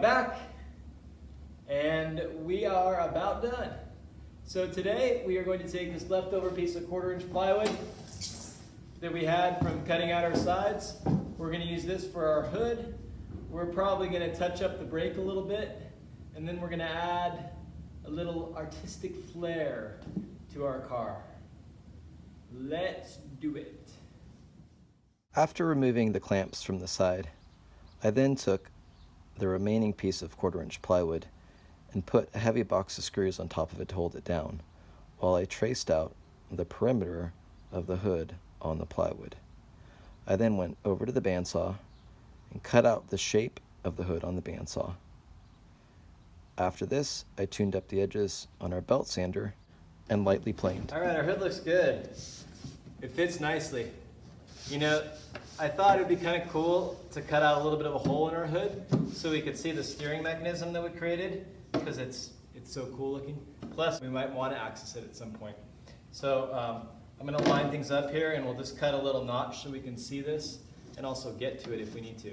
back, and we are about done. So today we are going to take this leftover piece of 1/4-inch plywood that we had from cutting out our sides. We're going to use this for our hood. We're probably going to touch up the brake a little bit, and then we're going to add a little artistic flair to our car. Let's do it. After removing the clamps from the side, I then took the remaining piece of 1/4-inch plywood and put a heavy box of screws on top of it to hold it down, while I traced out the perimeter of the hood on the plywood. I then went over to the bandsaw and cut out the shape of the hood on the bandsaw. After this, I tuned up the edges on our belt sander and lightly planed. All right, our hood looks good. It fits nicely. You know, I thought it would be kind of cool to cut out a little bit of a hole in our hood so we could see the steering mechanism that we created, because it's so cool looking. Plus, we might want to access it at some point. So I'm going to line things up here, and we'll just cut a little notch so we can see this and also get to it if we need to.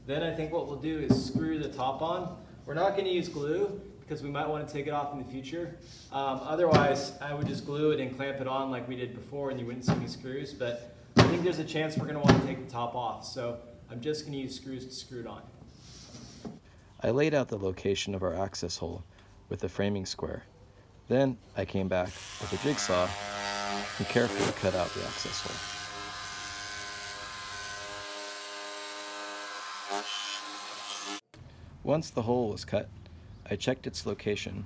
Then I think what we'll do is screw the top on. We're not going to use glue because we might want to take it off in the future. Otherwise, I would just glue it and clamp it on like we did before, and you wouldn't see any screws. But I think there's a chance we're going to want to take the top off, so I'm just going to use screws to screw it on. I laid out the location of our access hole with a framing square. Then I came back with a jigsaw and carefully cut out the access hole. Once the hole was cut, I checked its location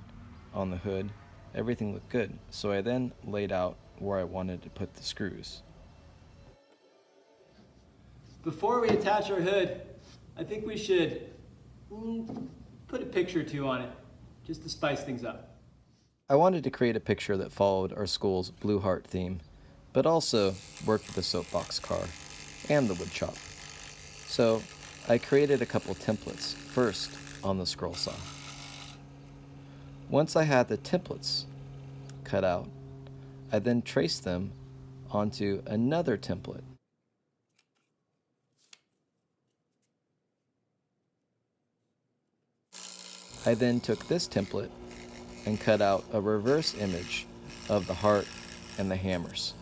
on the hood. Everything looked good, so I then laid out where I wanted to put the screws. Before we attach our hood, I think we should put a picture or two on it, just to spice things up. I wanted to create a picture that followed our school's Blue Heart theme, but also worked with the Soapbox Car and the wood shop. So I created a couple templates, first on the scroll saw. Once I had the templates cut out, I then traced them onto another template. I then took this template and cut out a reverse image of the heart and the hammers.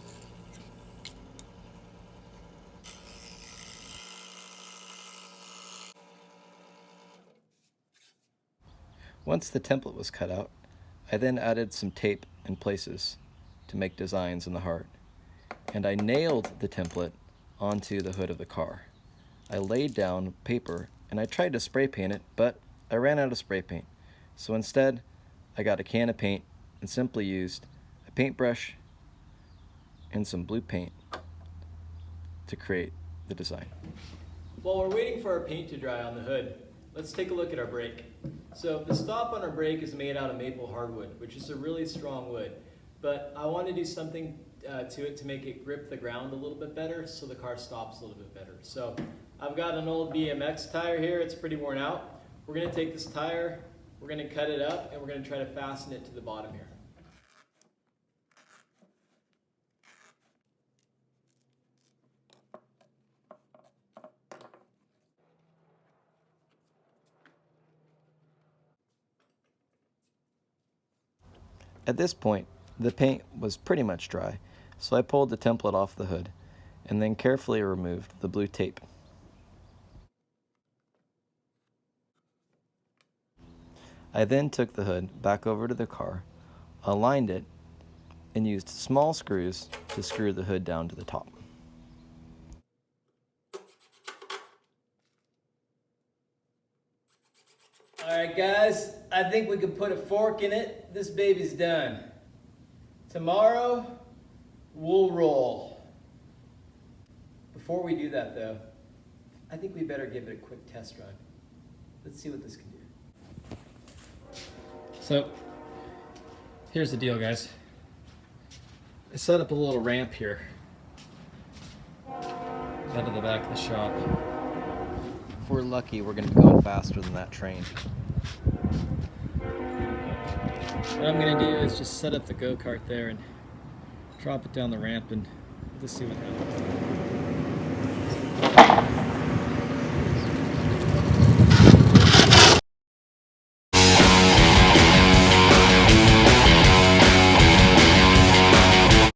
Once the template was cut out, I then added some tape in places to make designs in the heart, and I nailed the template onto the hood of the car. I laid down paper and I tried to spray paint it, but I ran out of spray paint. So instead, I got a can of paint and simply used a paintbrush and some blue paint to create the design. While we're waiting for our paint to dry on the hood, let's take a look at our brake. So the stop on our brake is made out of maple hardwood, which is a really strong wood. But I want to do something to it to make it grip the ground a little bit better so the car stops a little bit better. So I've got an old BMX tire here. It's pretty worn out. We're going to take this tire, we're going to cut it up, and we're going to try to fasten it to the bottom here. At this point, the paint was pretty much dry, so I pulled the template off the hood and then carefully removed the blue tape. I then took the hood back over to the car, aligned it, and used small screws to screw the hood down to the top. All right, guys, I think we can put a fork in it. This baby's done. Tomorrow, we'll roll. Before we do that, though, I think we better give it a quick test run. Let's see what this can do. So, here's the deal, guys. I set up a little ramp here out of the back of the shop. If we're lucky, we're going to be going faster than that train. What I'm going to do is just set up the go-kart there and drop it down the ramp, and we'll just see what happens.